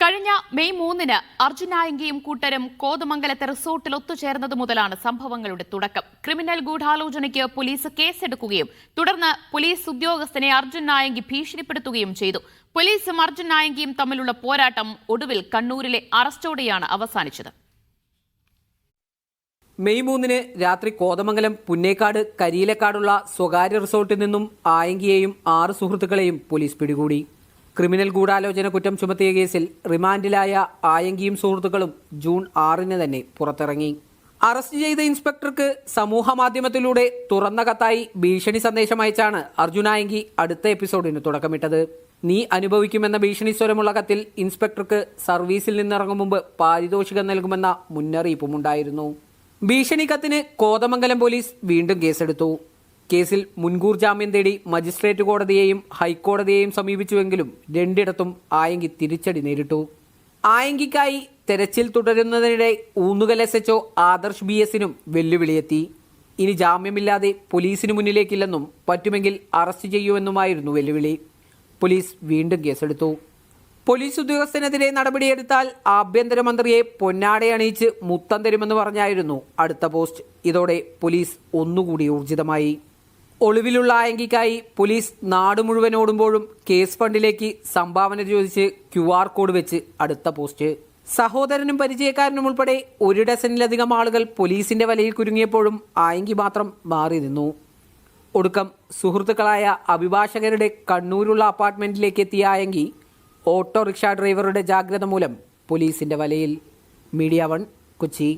കഴിഞ്ഞ മെയ് 3-ന് അർജുനായങ്കിയും കൂട്ടരും കോതമംഗലത്തെ റിസോർട്ടിൽ ഒത്തുചേർന്നത് മുതലാണ് സംഭവങ്ങളുടെ തുടക്കം. ക്രിമിനൽ ഗൂഢാലോചനയ്ക്ക് പോലീസ് കേസെടുക്കുകയും തുടർന്ന് പോലീസ് ഉദ്യോഗസ്ഥനെ അർജുൻ നായങ്കി ഭീഷണിപ്പെടുത്തുകയും ചെയ്തു. പോലീസും അർജുൻ നായങ്കിയും തമ്മിലുള്ള പോരാട്ടം ഒടുവിൽ കണ്ണൂരിലെ അറസ്റ്റോടെയാണ് അവസാനിച്ചത്. മെയ് 3-ന് രാത്രി കോതമംഗലം പുന്നേക്കാട് കരിയിലക്കാടുള്ള സ്വകാര്യ റിസോർട്ടിൽ നിന്നും ആയങ്കിയെയും 6 സുഹൃത്തുക്കളെയും പോലീസ് പിടികൂടി. ക്രിമിനൽ ഗൂഢാലോചന കുറ്റം ചുമത്തിയ കേസിൽ റിമാൻഡിലായ ആയങ്കിയും സുഹൃത്തുക്കളും ജൂൺ 6-ന് തന്നെ പുറത്തിറങ്ങി. അറസ്റ്റ് ചെയ്ത ഇൻസ്പെക്ടർക്ക് സമൂഹ മാധ്യമത്തിലൂടെ തുറന്ന കത്തായി ഭീഷണി സന്ദേശം അയച്ചാണ് അർജുൻ ആയങ്കി അടുത്ത എപ്പിസോഡിന് തുടക്കമിട്ടത്. നീ അനുഭവിക്കുമെന്ന ഭീഷണി സ്വരമുള്ള കത്തിൽ ഇൻസ്പെക്ടർക്ക് സർവീസിൽ നിന്നിറങ്ങും മുമ്പ് പാരിതോഷികം നൽകുമെന്ന മുന്നറിയിപ്പുമുണ്ടായിരുന്നു. ഭീഷണി കത്തിന് കോതമംഗലം പോലീസ് വീണ്ടും കേസെടുത്തു. കേസിൽ മുൻകൂർ ജാമ്യം തേടി മജിസ്ട്രേറ്റ് കോടതിയെയും ഹൈക്കോടതിയെയും സമീപിച്ചുവെങ്കിലും രണ്ടിടത്തും ആയങ്കി തിരിച്ചടി നേരിട്ടു. ആയങ്കിക്കായി തെരച്ചിൽ തുടരുന്നതിനിടെ ഊന്നുകൽ SHO ആദർശ് BSനും വെല്ലുവിളിയെത്തി. ഇനി ജാമ്യമില്ലാതെ പോലീസിന് മുന്നിലേക്കില്ലെന്നും പറ്റുമെങ്കിൽ അറസ്റ്റ് ചെയ്യുമെന്നുമായിരുന്നു വെല്ലുവിളി. പോലീസ് വീണ്ടും കേസെടുത്തു. പോലീസ് ഉദ്യോഗസ്ഥനെതിരെ നടപടിയെടുത്താൽ ആഭ്യന്തരമന്ത്രിയെ പൊന്നാടയണിയിച്ച് മുത്തം തരുമെന്ന് പറഞ്ഞായിരുന്നു അടുത്ത പോസ്റ്റ്. ഇതോടെ പോലീസ് ഒന്നുകൂടി ഊർജിതമായി. ഒളിവിലുള്ള ആയങ്കിക്കായി പോലീസ് നാട് മുഴുവൻ ഓടുമ്പോഴും കേസ് ഫണ്ടിലേക്ക് സംഭാവന ചോദിച്ച് QR കോഡ് വെച്ച് അടുത്ത പോസ്റ്റ്. സഹോദരനും പരിചയക്കാരനും ഉൾപ്പെടെ 1 ഡസനിലധികം ആളുകൾ പോലീസിന്റെ വലയിൽ കുരുങ്ങിയപ്പോഴും ആയങ്കി മാത്രം മാറി നിന്നു. ഒടുക്കം സുഹൃത്തുക്കളായ അഭിഭാഷകരുടെ കണ്ണൂരുള്ള അപ്പാർട്ട്മെന്റിലേക്ക് എത്തിയ ആയങ്കി ഓട്ടോറിക്ഷ ഡ്രൈവറുടെ ജാഗ്രത മൂലം പോലീസിന്റെ വലയിൽ. മീഡിയ 1 കൊച്ചി.